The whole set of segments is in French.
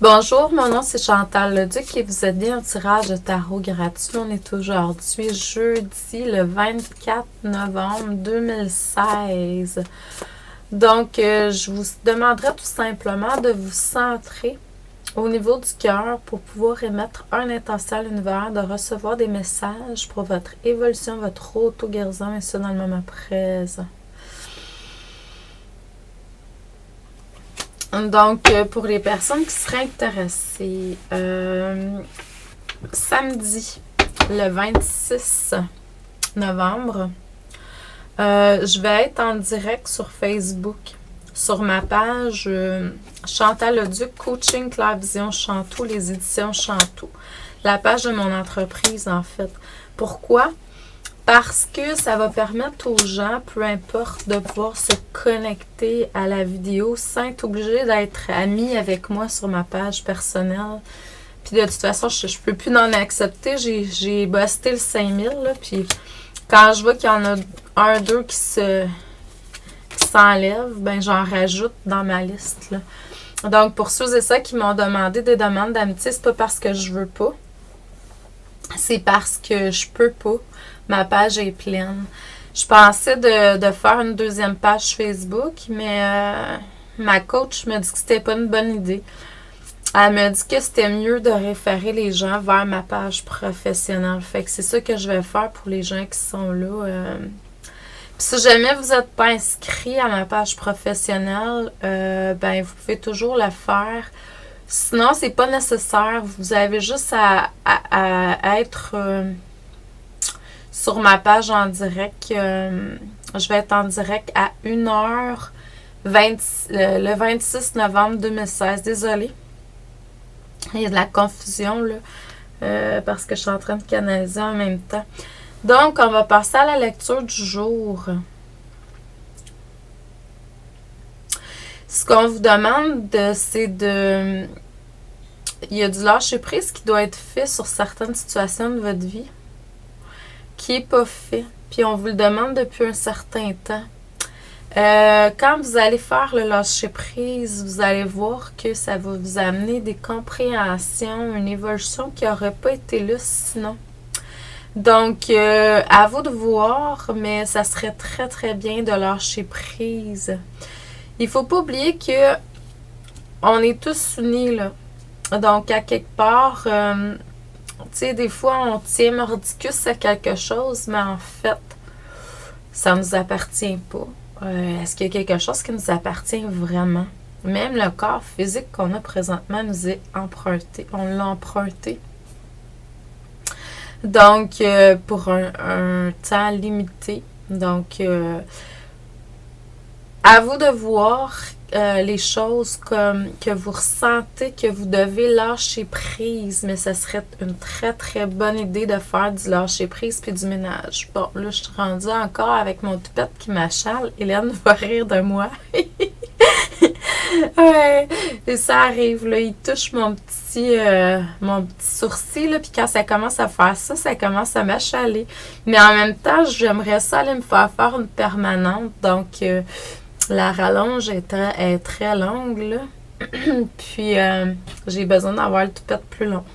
Bonjour, mon nom c'est Chantal Leduc et vous êtes bien au tirage de tarot gratuit. On est aujourd'hui jeudi le 24 novembre 2016. Donc, je vous demanderai tout simplement de vous centrer au niveau du cœur pour pouvoir émettre un intention à l'univers, de recevoir des messages pour votre évolution, votre auto-guérison et ça dans le moment présent. Donc, pour les personnes qui seraient intéressées, samedi, le 26 novembre, je vais être en direct sur Facebook, sur ma page Chantal Leduc, Coaching Clairvision Chantou, les éditions Chantou. La page de mon entreprise, en fait. Pourquoi? Parce que ça va permettre aux gens, peu importe, de pouvoir se connecter à la vidéo sans être obligé d'être amis avec moi sur ma page personnelle. Puis de toute façon, je ne peux plus en accepter. J'ai busté le 5000, là, puis quand je vois qu'il y en a un, deux qui s'enlèvent, ben j'en rajoute dans ma liste, là. Donc, pour ceux et ceux qui m'ont demandé des demandes d'amitié, c'est pas parce que je veux pas. C'est parce que je peux pas. Ma page est pleine. Je pensais de faire une deuxième page Facebook, mais ma coach me dit que c'était pas une bonne idée. Elle me dit que c'était mieux de référer les gens vers ma page professionnelle. Fait que c'est ça que je vais faire pour les gens qui sont là. Puis si jamais vous n'êtes pas inscrit à ma page professionnelle, ben vous pouvez toujours le faire. Sinon, c'est pas nécessaire. Vous avez juste à être sur ma page en direct. Je vais être en direct à 1h le 26 novembre 2016. Désolée. Il y a de la confusion là, parce que je suis en train de canaliser en même temps. Donc, on va passer à la lecture du jour. Ce qu'on vous demande, c'est de... Il y a du lâcher-prise qui doit être fait sur certaines situations de votre vie, qui n'est pas fait. Puis on vous le demande depuis un certain temps. Quand vous allez faire le lâcher-prise, vous allez voir que ça va vous amener des compréhensions, une évolution qui n'aurait pas été là sinon. Donc, à vous de voir, mais ça serait très très bien de lâcher prise. Il ne faut pas oublier que on est tous unis, là. Donc, à quelque part, tu sais, des fois, on tient mordicus à quelque chose, mais en fait, ça ne nous appartient pas. Est-ce qu'il y a quelque chose qui nous appartient vraiment? Même le corps physique qu'on a présentement nous est emprunté. On l'a emprunté. Donc, pour un temps limité. Donc, à vous de voir les choses comme que vous ressentez que vous devez lâcher prise, mais ça serait une très très bonne idée de faire du lâcher prise puis du ménage. Bon, là, je suis rendue encore avec mon toupette qui m'achale. Hélène va rire de moi. Ouais, et ça arrive, là, il touche mon petit sourcil, là, puis quand ça commence à faire ça, ça commence à m'achaler. Mais en même temps, j'aimerais ça aller me faire une permanente, donc la rallonge est très longue, là. Puis, j'ai besoin d'avoir le toupette plus long.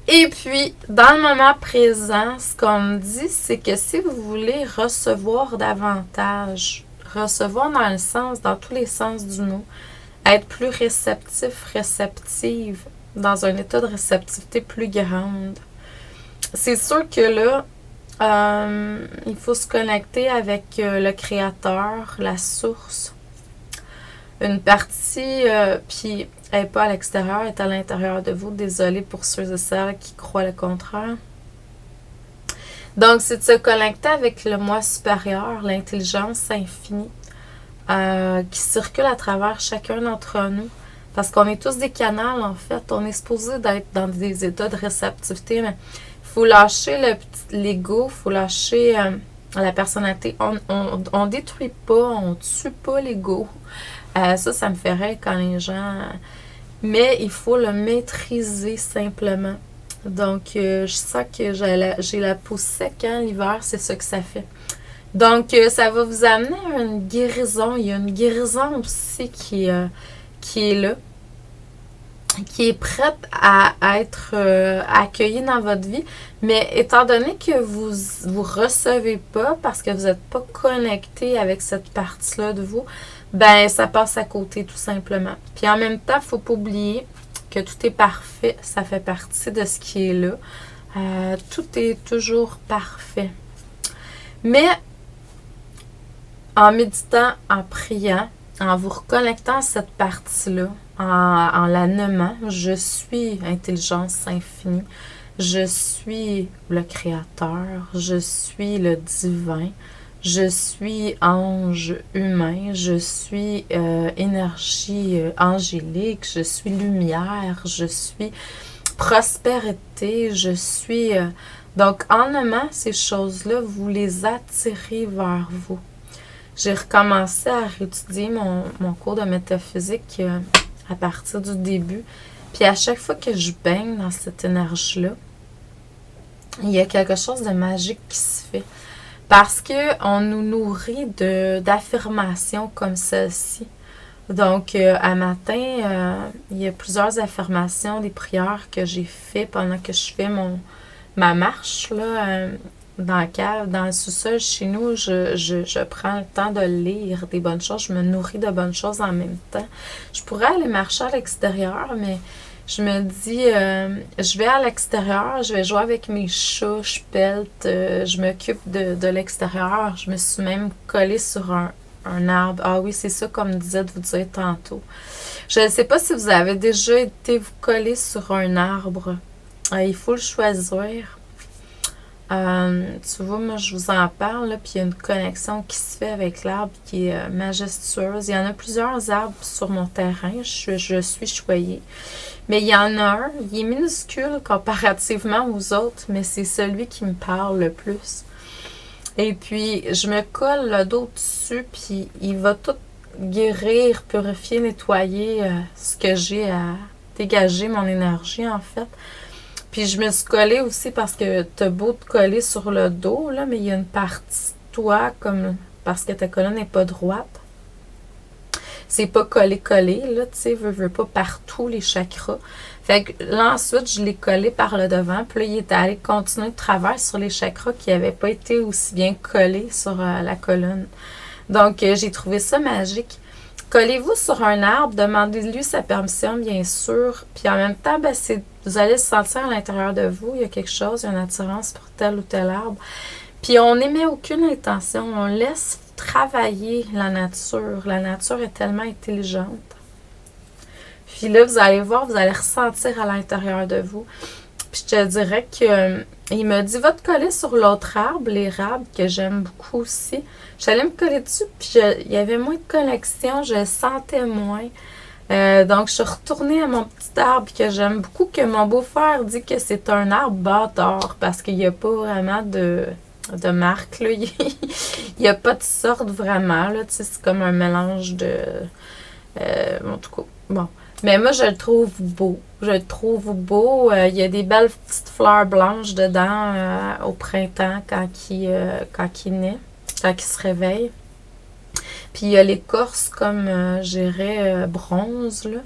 Et puis, dans le moment présent, ce qu'on me dit, c'est que si vous voulez recevoir davantage, recevoir dans le sens, dans tous les sens du mot, être plus réceptif, réceptive, dans un état de réceptivité plus grande. C'est sûr que là, il faut se connecter avec le créateur, la source. Une partie, puis elle n'est pas à l'extérieur, elle est à l'intérieur de vous. Désolée pour ceux et celles qui croient le contraire. Donc, c'est de se connecter avec le moi supérieur, l'intelligence infinie, qui circule à travers chacun d'entre nous. Parce qu'on est tous des canals, en fait. On est supposé d'être dans des états de réceptivité, mais il faut lâcher l'ego, il faut lâcher la personnalité. On détruit pas, on tue pas l'ego. Ça me fait rire quand les gens... Mais il faut le maîtriser simplement. Donc, je sens que j'ai la peau sec, hein, l'hiver, c'est ça que ça fait. Donc, ça va vous amener à une guérison. Il y a une guérison aussi qui est là. qui est prête à être accueillie dans votre vie. Mais étant donné que vous recevez pas parce que vous n'êtes pas connecté avec cette partie-là de vous, ben ça passe à côté tout simplement. Puis en même temps, il ne faut pas oublier que tout est parfait. Ça fait partie de ce qui est là. Tout est toujours parfait. Mais en méditant, en priant, en vous reconnectant à cette partie-là, en la nommant, je suis intelligence infinie, je suis le créateur, je suis le divin, je suis ange humain, je suis énergie angélique, je suis lumière, je suis prospérité, je suis... donc, en nommant ces choses-là, vous les attirez vers vous. J'ai recommencé à réétudier mon cours de métaphysique à partir du début. Puis à chaque fois que je baigne dans cette énergie-là, il y a quelque chose de magique qui se fait. Parce qu'on nous nourrit d'affirmations comme celle-ci. Donc, à matin, il y a plusieurs affirmations, des prières que j'ai fait pendant que je fais ma marche là, dans la cave, dans le sous-sol chez nous. Je prends le temps de lire des bonnes choses, je me nourris de bonnes choses en même temps. Je pourrais aller marcher à l'extérieur, mais je me dis, je vais à l'extérieur, je vais jouer avec mes chats, je pelte, je m'occupe de l'extérieur. Je me suis même collée sur un arbre. Ah oui, c'est ça comme disait de vous dire tantôt. Je ne sais pas si vous avez déjà été vous coller sur un arbre. Il faut le choisir. Tu vois, moi, je vous en parle, là, puis il y a une connexion qui se fait avec l'arbre qui est majestueuse. Il y en a plusieurs arbres sur mon terrain. Je suis choyée. Mais il y en a un, il est minuscule comparativement aux autres, mais c'est celui qui me parle le plus. Et puis, je me colle le dos dessus, puis il va tout guérir, purifier, nettoyer ce que j'ai à dégager, mon énergie, en fait. Puis, je me suis collée aussi parce que t'as beau te coller sur le dos, là, mais il y a une partie de toi, comme parce que ta colonne n'est pas droite. C'est pas collé, là, tu sais, veux pas partout les chakras. Fait que là, ensuite, je l'ai collé par le devant, puis là, il est allé continuer de travers sur les chakras qui n'avaient pas été aussi bien collés sur la colonne. Donc, j'ai trouvé ça magique. Collez-vous sur un arbre, demandez-lui sa permission, bien sûr, puis en même temps, ben, vous allez le sentir à l'intérieur de vous, il y a quelque chose, il y a une attirance pour tel ou tel arbre. Puis on n'émet aucune intention, on laisse travailler la nature. La nature est tellement intelligente. Puis là, vous allez voir, vous allez ressentir à l'intérieur de vous. Puis je te dirais que il m'a dit, va te coller sur l'autre arbre, l'érable, que j'aime beaucoup aussi. J'allais me coller dessus, puis il y avait moins de connexion, je sentais moins. Donc, je suis retournée à mon petit arbre que j'aime beaucoup, que mon beau-frère dit que c'est un arbre bâtard, parce qu'il n'y a pas vraiment de marque, là. Il n'y a pas de sorte vraiment, là. Tu sais, c'est comme un mélange de... en tout cas, bon. Mais moi, je le trouve beau. Je le trouve beau. Il y a des belles petites fleurs blanches dedans au printemps quand il naît, quand il se réveille. Puis il y a l'écorce comme, je dirais, bronze, là.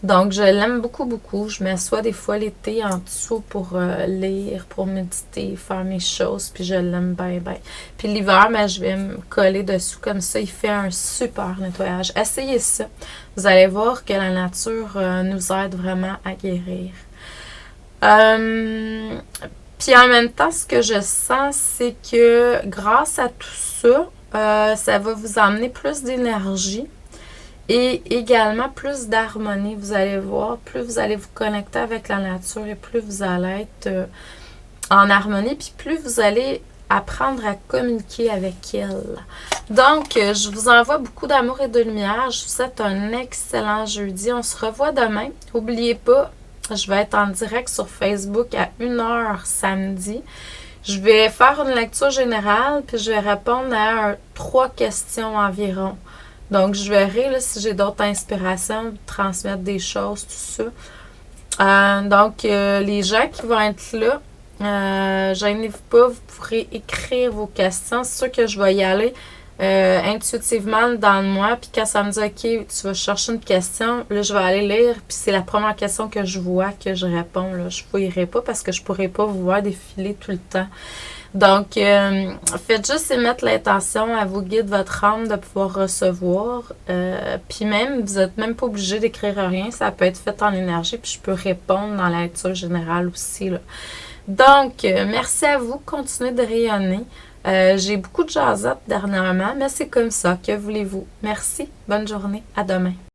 Donc, je l'aime beaucoup, beaucoup. Je m'assois des fois l'été en dessous pour lire, pour méditer, faire mes choses. Puis je l'aime bien, bien. Puis l'hiver, ben, je vais me coller dessous comme ça. Il fait un super nettoyage. Essayez ça. Vous allez voir que la nature nous aide vraiment à guérir. Puis en même temps, ce que je sens, c'est que grâce à tout ça, ça va vous emmener plus d'énergie et également plus d'harmonie. Vous allez voir, plus vous allez vous connecter avec la nature et plus vous allez être en harmonie, puis plus vous allez apprendre à communiquer avec elle. Donc, je vous envoie beaucoup d'amour et de lumière. Je vous souhaite un excellent jeudi. On se revoit demain. N'oubliez pas, je vais être en direct sur Facebook à 1h samedi. Je vais faire une lecture générale, puis je vais répondre à 3 questions environ. Donc, je verrai là, si j'ai d'autres inspirations, transmettre des choses, tout ça. Donc, les gens qui vont être là, gênez-vous pas, vous pourrez écrire vos questions. C'est sûr que je vais y aller intuitivement dans moi, puis quand ça me dit ok, tu vas chercher une question, là je vais aller lire, puis c'est la première question que je vois que je réponds. Là. Je ne fouillerai pas parce que je pourrais pas vous voir défiler tout le temps. Donc, faites juste émettre l'intention à vos guides, votre âme, de pouvoir recevoir. Puis même, vous n'êtes même pas obligé d'écrire rien. Ça peut être fait en énergie, puis je peux répondre dans la lecture générale aussi. Là. Donc, merci à vous. Continuez de rayonner. J'ai beaucoup de jasettes dernièrement, mais c'est comme ça. Que voulez-vous? Merci. Bonne journée. À demain.